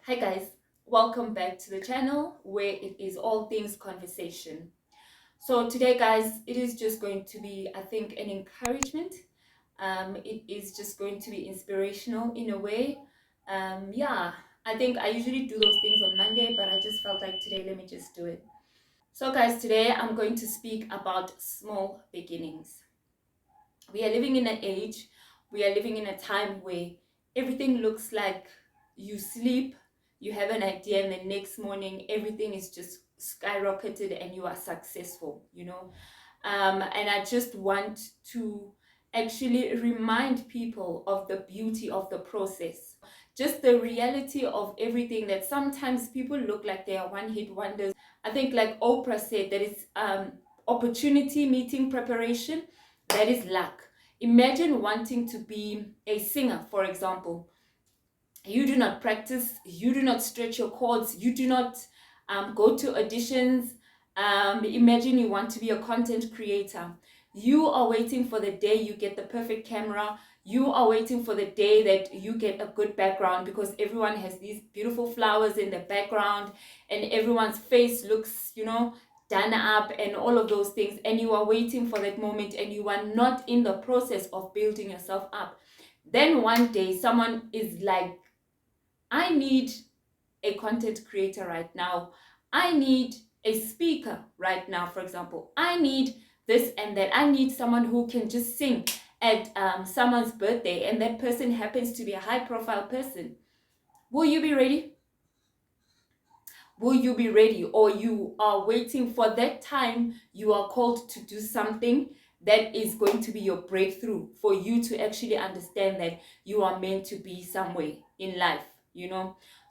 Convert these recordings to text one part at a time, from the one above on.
Hi guys, welcome back to the channel where it is all things conversation. So today guys, it is just going to be, I think, an encouragement. It is just going to be inspirational in a way. Yeah, I think I usually do those things on Monday, but I just felt like today, let me just do it. So guys, today I'm going to speak about small beginnings. We are living in an age, we are living in a time where everything looks like you sleep, you have an idea, and the next morning everything is just skyrocketed and you are successful. And I just want to actually remind people of the beauty of the process, just the reality of everything, that sometimes people look like they are one hit wonders. I think, like Oprah said, that it's opportunity meeting preparation, that is luck. Imagine wanting to be a singer, for example. You do not practice, you do not stretch your chords, you do not go to auditions. Imagine you want to be a content creator. You are waiting for the day you get the perfect camera. You are waiting for the day that you get a good background, because everyone has these beautiful flowers in the background and everyone's face looks, done up and all of those things. And you are waiting for that moment and you are not in the process of building yourself up. Then one day someone is like, I need a content creator right now. I need a speaker right now, for example. I need this and that. I need someone who can just sing at someone's birthday, and that person happens to be a high profile person. Will you be ready? Will you be ready? Or you are waiting for that time you are called to do something that is going to be your breakthrough, for you to actually understand that you are meant to be somewhere in life.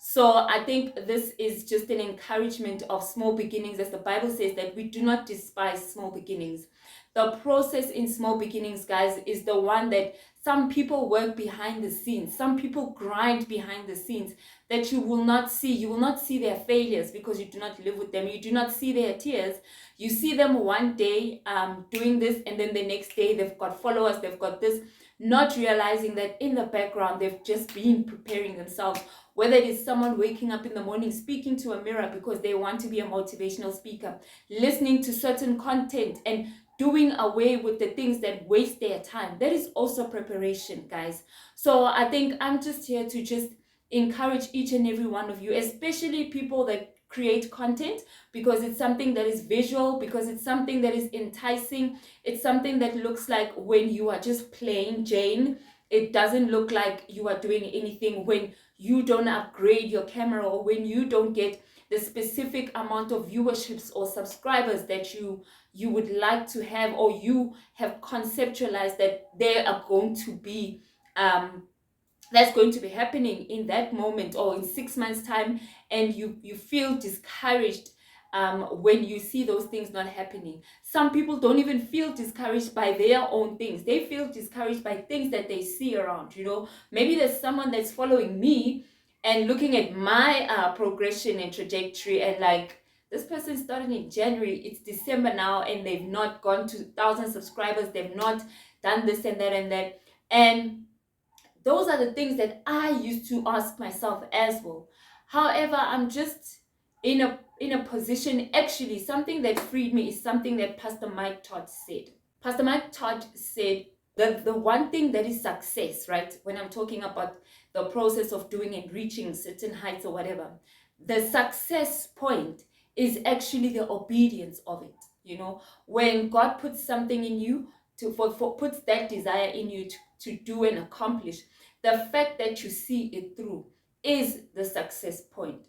So I think this is just an encouragement of small beginnings, as the Bible says that we do not despise small beginnings. The process in small beginnings, guys, is the one that some people work behind the scenes, some people grind behind the scenes, that you will not see. You will not see their failures because you do not live with them. You do not see their tears. You see them one day doing this, and then the next day they've got followers, they've got this, not realizing that in the background they've just been preparing themselves. Whether it is someone waking up in the morning speaking to a mirror because they want to be a motivational speaker, listening to certain content and doing away with the things that waste their time. That is also preparation, guys. So I think I'm just here to just encourage each and every one of you, especially people that create content, because it's something that is visual, because it's something that is enticing. It's something that looks like when you are just plain Jane. It doesn't look like you are doing anything when you don't upgrade your camera, or when you don't get the specific amount of viewerships or subscribers that you would like to have, or you have conceptualized that they are going to be that's going to be happening in that moment or in 6 months time, and you feel discouraged when you see those things not happening. Some people don't even feel discouraged by their own things. They feel discouraged by things that they see around. Maybe there's someone that's following me and looking at my progression and trajectory, and like, this person started in January, it's December now, and they've not gone to 1,000 subscribers, they've not done this and that and that. And those are the things that I used to ask myself as well. However, I'm just in a position. Actually, something that freed me is something that Pastor Mike Todd said. Pastor Mike Todd said that the one thing that is success, right? When I'm talking about the process of doing and reaching certain heights or whatever, the success point is actually the obedience of it. When God puts something in you, puts that desire in you to do and accomplish, the fact that you see it through is the success point.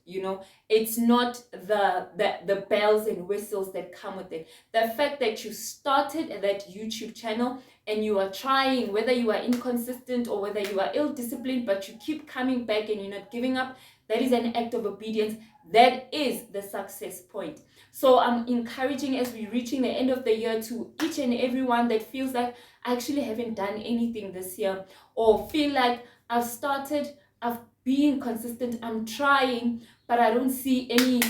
It's not the bells and whistles that come with it. The fact that you started that YouTube channel and you are trying, whether you are inconsistent or whether you are ill-disciplined, but you keep coming back and you're not giving up, that is an act of obedience. That is the success point. So I'm encouraging, as we're reaching the end of the year, to each and everyone that feels like, I actually haven't done anything this year, or feel like I've started, I've been consistent, I'm trying, but I don't see any,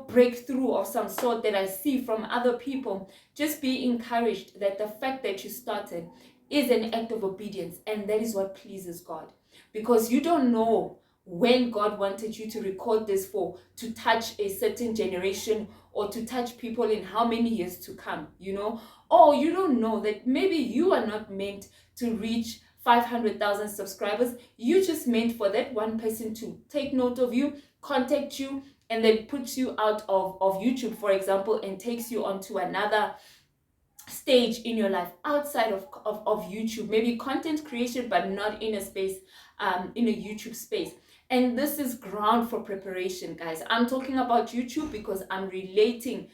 breakthrough of some sort that I see from other people. Just be encouraged that the fact that you started is an act of obedience, and that is what pleases God, because you don't know when God wanted you to record this for, to touch a certain generation or to touch people in how many years to come, Or you don't know that maybe you are not meant to reach 500,000 subscribers. You just meant for that one person to take note of you, contact you, and then puts you out of YouTube, for example, and takes you onto another stage in your life outside of YouTube, maybe content creation, but not in a space, in a YouTube space. And this is ground for preparation, guys. I'm talking about YouTube because I'm relating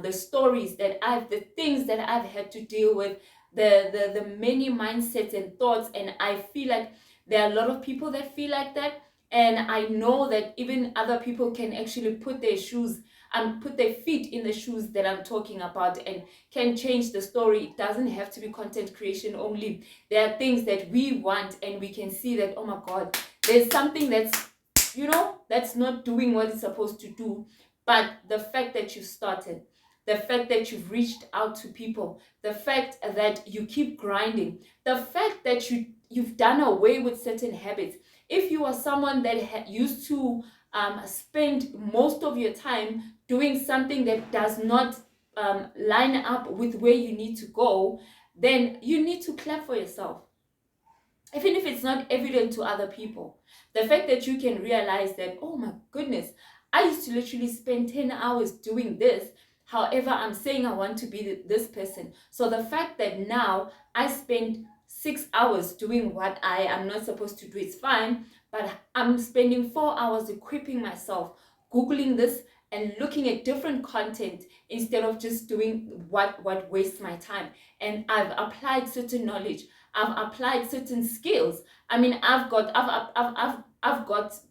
the stories the things that I've had to deal with, the many mindsets and thoughts, and I feel like there are a lot of people that feel like that, and I know that even other people can actually put their shoes and put their feet in the shoes that I'm talking about and can change the story. It doesn't have to be content creation only. There are things that we want and we can see that, oh my God, there's something that's not doing what it's supposed to do. But the fact that you started, the fact that you've reached out to people, the fact that you keep grinding, the fact that you've done away with certain habits. If you are someone that used to spend most of your time doing something that does not line up with where you need to go, then you need to clap for yourself. Even if it's not evident to other people, the fact that you can realize that, oh my goodness, I used to literally spend 10 hours doing this. However, I'm saying I want to be this person. So the fact that now I spend 6 hours doing what I am not supposed to do is fine, but I'm spending 4 hours equipping myself, Googling this and looking at different content instead of just doing what wastes my time. And I've applied certain knowledge. I've applied certain skills. I mean, I've got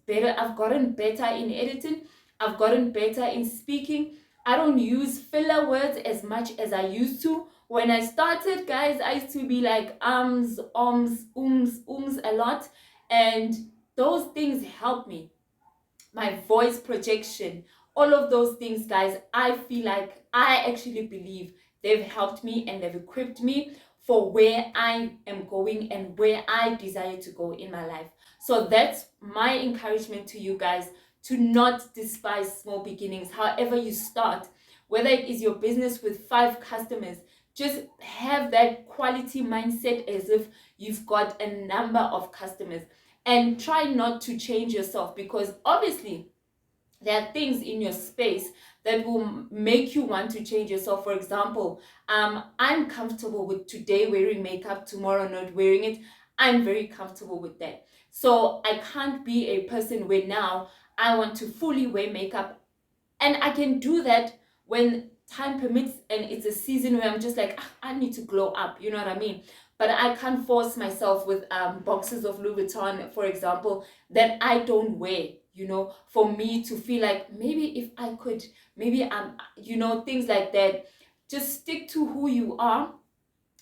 better. I've gotten better in editing. I've gotten better in speaking. I don't use filler words as much as I used to. When I started, guys, I used to be like ums, ums a lot, and those things help me. My voice projection, all of those things, guys, I feel like I actually believe they've helped me and they've equipped me for where I am going and where I desire to go in my life. So that's my encouragement to you guys, to not despise small beginnings. However you start, whether it is your business with 5 customers, just have that quality mindset as if you've got a number of customers, and try not to change yourself, because obviously there are things in your space that will make you want to change yourself. For example, I'm comfortable with today wearing makeup, tomorrow not wearing it. I'm very comfortable with that. So I can't be a person where now I want to fully wear makeup, and I can do that when time permits and it's a season where I'm just like, I need to glow up, you know what I mean? But I can't force myself with boxes of Louis Vuitton, for example, that I don't wear, for me to feel like maybe if I could, maybe things like that. Just stick to who you are.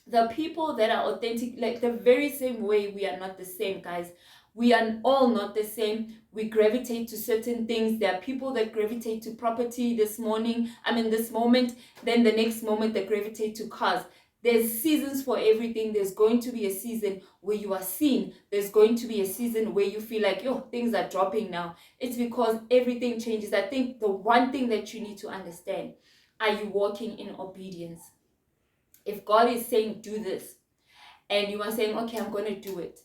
The people that are authentic, like the very same way we are not the same, guys. We are all not the same. We gravitate to certain things. There are people that gravitate to property this moment, then the next moment they gravitate to cars. There's seasons for everything. There's going to be a season where you are seen. There's going to be a season where you feel like, yo, things are dropping now. It's because everything changes. I think the one thing that you need to understand, are you walking in obedience? If God is saying do this, and you are saying, okay, I'm going to do it,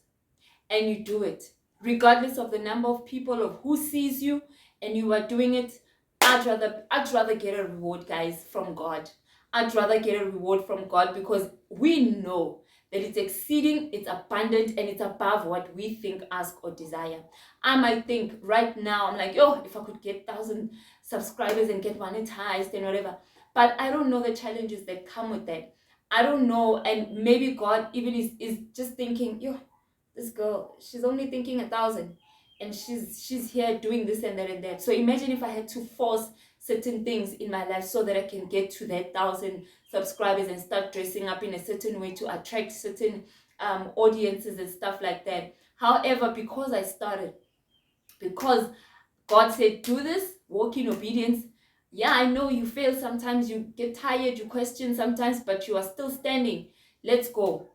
and you do it, regardless of the number of people, of who sees you, and you are doing it, I'd rather get a reward, guys, from God. I'd rather get a reward from God, because we know that it's exceeding, it's abundant, and it's above what we think, ask, or desire. I might think right now, I'm like, oh, if I could get 1,000 subscribers and get monetized and whatever. But I don't know the challenges that come with that. I don't know, and maybe God even is just thinking, yo, this girl, she's only thinking 1,000, and she's here doing this and that and that. So imagine if I had to force certain things in my life so that I can get to that 1,000 subscribers and start dressing up in a certain way to attract certain audiences and stuff like that. However, because I started, because God said, do this, walk in obedience. Yeah, I know you fail sometimes, you get tired, you question sometimes, but you are still standing. Let's go,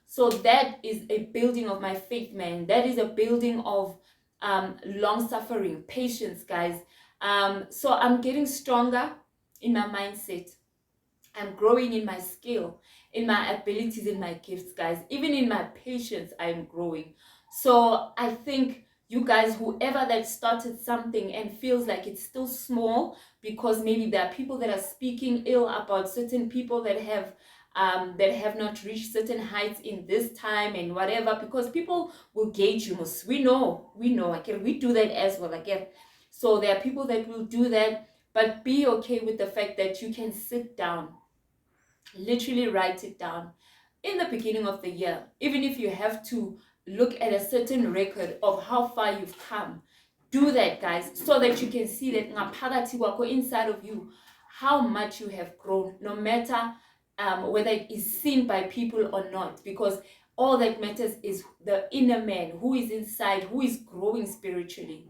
So that is a building of my faith, man. That is a building of long suffering, patience, guys. So I'm getting stronger in my mindset. I'm growing in my skill, in my abilities, in my gifts, guys. Even in my patience, I'm growing. So I think you guys, whoever that started something and feels like it's still small because maybe there are people that are speaking ill about certain people that have not reached certain heights in this time and whatever, because people will gauge you. We know. Okay, we do that as well. Again, so there are people that will do that, but be okay with the fact that you can sit down, literally write it down in the beginning of the year, even if you have to look at a certain record of how far you've come. Do that, guys, so that you can see that ngaphakathi kwakho, inside of you, how much you have grown, no matter whether it is seen by people or not, because all that matters is the inner man who is inside, who is growing spiritually,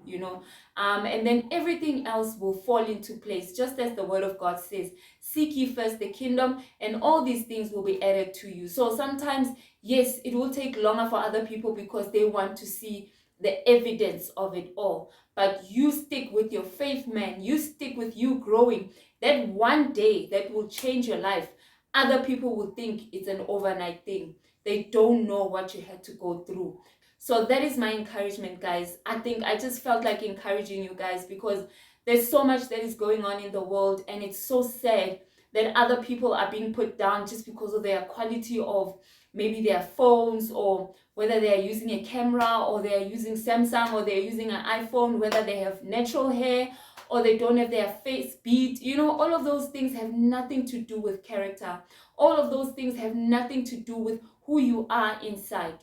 and then everything else will fall into place, just as the word of God says, seek ye first the kingdom, and all these things will be added to you. So sometimes, yes, it will take longer for other people because they want to see the evidence of it all, but you stick with your faith, man. You stick with you growing. That one day that will change your life, other people will think it's an overnight thing. They don't know what you had to go through. So that is my encouragement, guys. I think I just felt like encouraging you guys because there's so much that is going on in the world, and it's so sad that other people are being put down just because of their quality of maybe their phones, or whether they are using a camera, or they are using Samsung, or they're using an iPhone, whether they have natural hair or they don't have their face beat. All of those things have nothing to do with character. All of those things have nothing to do with who you are inside.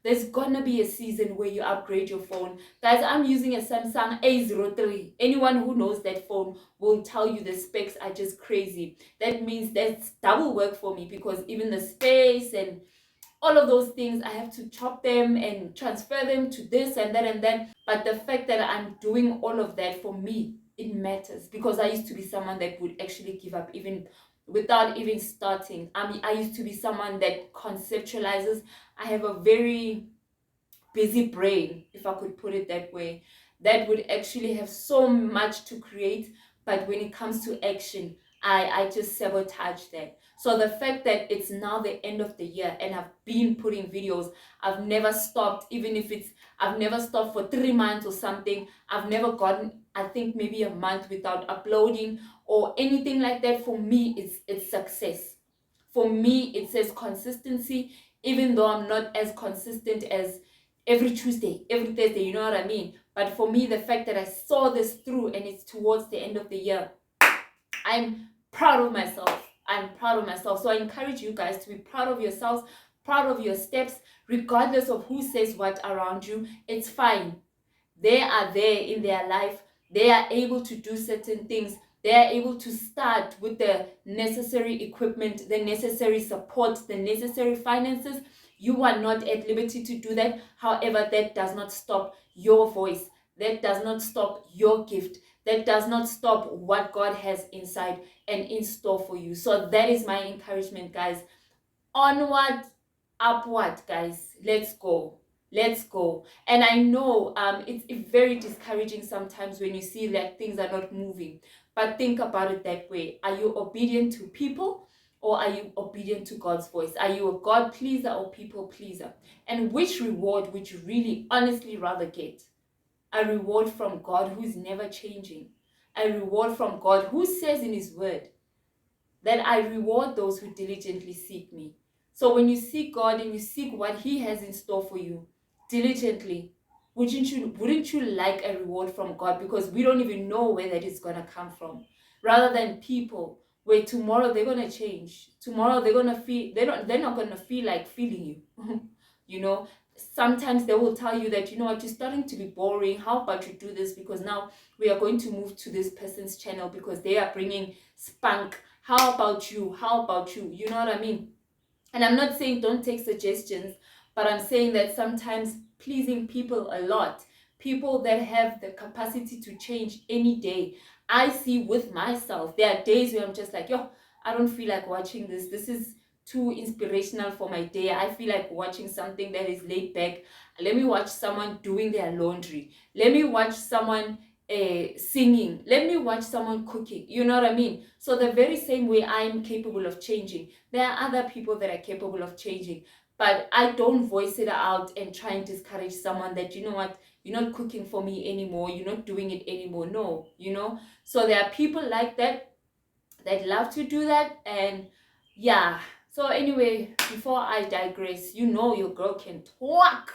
There's gonna be a season where you upgrade your phone. Guys, I'm using a Samsung A03. Anyone who knows that phone will tell you the specs are just crazy. That means that's double work for me, because even the space and all of those things, I have to chop them and transfer them to this and that and that. But the fact that I'm doing all of that, for me, it matters, because I used to be someone that would actually give up even without even starting. I used to be someone that conceptualizes. I have a very busy brain, if I could put it that way, that would actually have so much to create, but when it comes to action, I just sabotage that. So the fact that it's now the end of the year and I've been putting videos, I've never stopped, even if I've never stopped for 3 months or something. I've never gotten, I think, maybe a month without uploading or anything like that. For me, it's success. For me, it says consistency, even though I'm not as consistent as every Tuesday, every Thursday, you know what I mean? But for me, the fact that I saw this through and it's towards the end of the year, I'm proud of myself. I'm proud of myself. So I encourage you guys to be proud of yourselves, proud of your steps, regardless of who says what around you. It's fine. They are there in their life. They are able to do certain things. They are able to start with the necessary equipment, the necessary support, the necessary finances. You are not at liberty to do that. However, that does not stop your voice. That does not stop your gift. That does not stop what God has inside and in store for you. So that is my encouragement, guys. Onward, upward, guys. Let's go. Let's go. And I know it's very discouraging sometimes when you see that things are not moving. But think about it that way. Are you obedient to people, or are you obedient to God's voice? Are you a God pleaser or people pleaser? And which reward would you really honestly rather get? A reward from God who's never changing. A reward from God who says in his word that I reward those who diligently seek me. So when you seek God and you seek what he has in store for you diligently, wouldn't you like a reward from God? Because we don't even know where that is going to come from. Rather than people where tomorrow they're going to change. Tomorrow they're going to feel, they're not going to feel like feeling you. Sometimes they will tell you that, you're starting to be boring. How about you do this? Because now we are going to move to this person's channel because they are bringing spunk. How about you? How about you? You know what I mean? And I'm not saying don't take suggestions, but I'm saying that sometimes pleasing people a lot, people that have the capacity to change any day. I see with myself, there are days where I'm just like, I don't feel like watching this. This is too inspirational for my day. I feel like watching something that is laid back. Let me watch someone doing their laundry. Let me watch someone singing. Let me watch someone cooking. You know what I mean? So the very same way I'm capable of changing, there are other people that are capable of changing. But I don't voice it out and try and discourage someone that, you know what, you're not cooking for me anymore, you're not doing it anymore. No, you know. So there are people like that love to do that. And yeah, so anyway, before I digress, you know your girl can talk.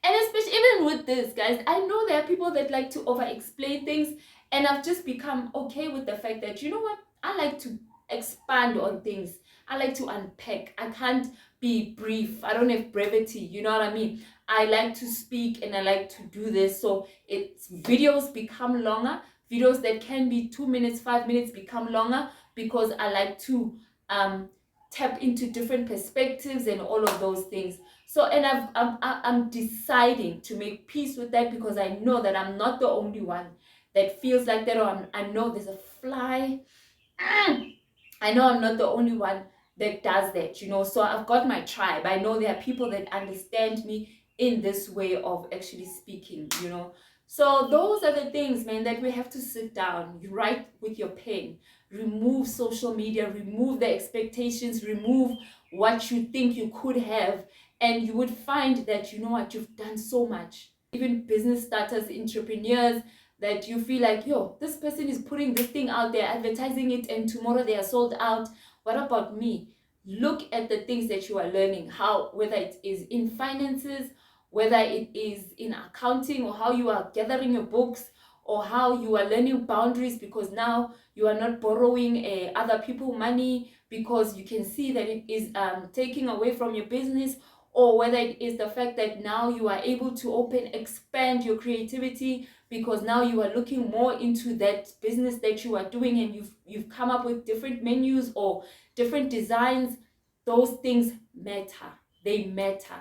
And especially even with this, guys, I know there are people that like to over explain things, and I've just become okay with the fact that, you know what, I like to expand on things. I like to unpack. I can't be brief. I don't have brevity, you know what I mean? I like to speak and I like to do this. So it's videos become longer. Videos that can be 2 minutes, 5 minutes become longer, because I like to tap into different perspectives and all of those things. So, and I'm deciding to make peace with that, because I know that I'm not the only one that feels like that, or I know there's a fly. I know I'm not the only one that does that, you know. So I've got my tribe. I know there are people that understand me in this way of actually speaking, you know. So those are the things, man, that we have to sit down, you write with your pen, remove social media, remove the expectations, remove what you think you could have, and you would find that, you know what, you've done so much. Even business starters, entrepreneurs, that you feel like, yo, this person is putting this thing out there, advertising it, and tomorrow they are sold out. What about me? Look at the things that you are learning, how, whether it is in finances, whether it is in accounting, or how you are gathering your books, or how you are learning boundaries, because now you are not borrowing other people money, because you can see that it is taking away from your business, or whether it is the fact that now you are able to expand your creativity, because now you are looking more into that business that you are doing, and you've come up with different menus or different designs. Those things matter. They matter.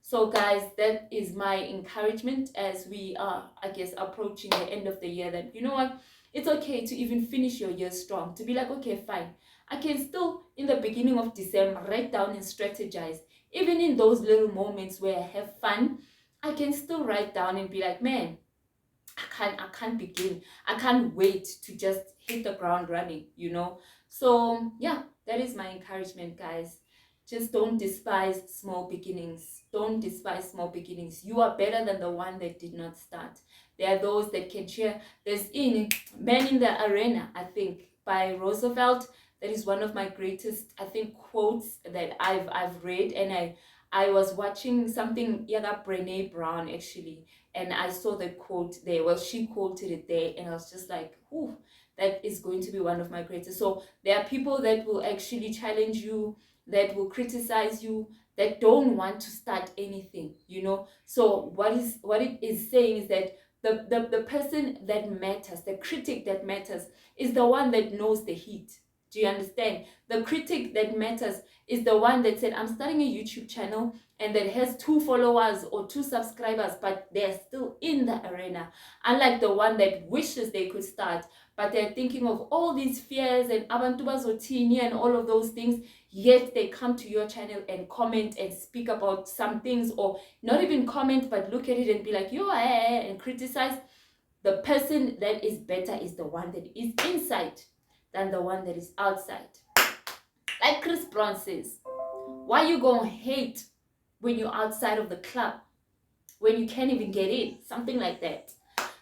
So guys, that is my encouragement as we are, I guess, approaching the end of the year, that, you know what, it's okay to even finish your year strong, to be like, okay, fine, I can still in the beginning of December write down and strategize. Even in those little moments where I have fun, I can still write down and be like, man, I can't begin. I can't wait to just hit the ground running, you know. So yeah, that is my encouragement, guys. Just don't despise small beginnings. Don't despise small beginnings. You are better than the one that did not start. There are those that can cheer. There's in Man in the Arena, I think, by Roosevelt. That is one of my greatest, I think, quotes that I've read. And I was watching something, yeah, that Brene Brown actually, and I saw the quote there. Well, she quoted it there, and I was just like, "Ooh, that is going to be one of my greatest." So there are people that will actually challenge you, that will criticize you, that don't want to start anything, you know. So what it is saying is that the person that matters, the critic that matters, is the one that knows the heat. Do you understand? The critic that matters is the one that said, I'm starting a YouTube channel and that has 2 followers or 2 subscribers, but they're still in the arena. Unlike the one that wishes they could start, but they're thinking of all these fears and abantu bazothini and all of those things, yet they come to your channel and comment and speak about some things, or not even comment, but look at it and be like, yo, and criticize. The person that is better is the one that is inside than the one that is outside. Like Chris Brown says, why you gonna hate when you're outside of the club, when you can't even get in? Something like that.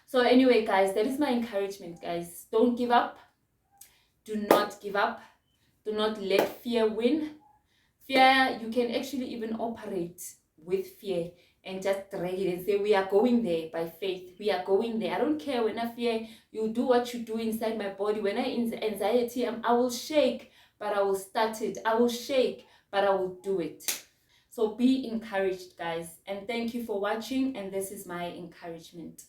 So anyway, guys, that is my encouragement, guys. Don't give up. Do not give up. Do not let fear win. Fear, you can actually even operate with fear and just drag it and say, we are going there by faith. We are going there. I don't care when I fear, you do what you do inside my body. When I in anxiety, I will shake, but I will start it. I will shake, but I will do it. So be encouraged, guys. And thank you for watching. And this is my encouragement.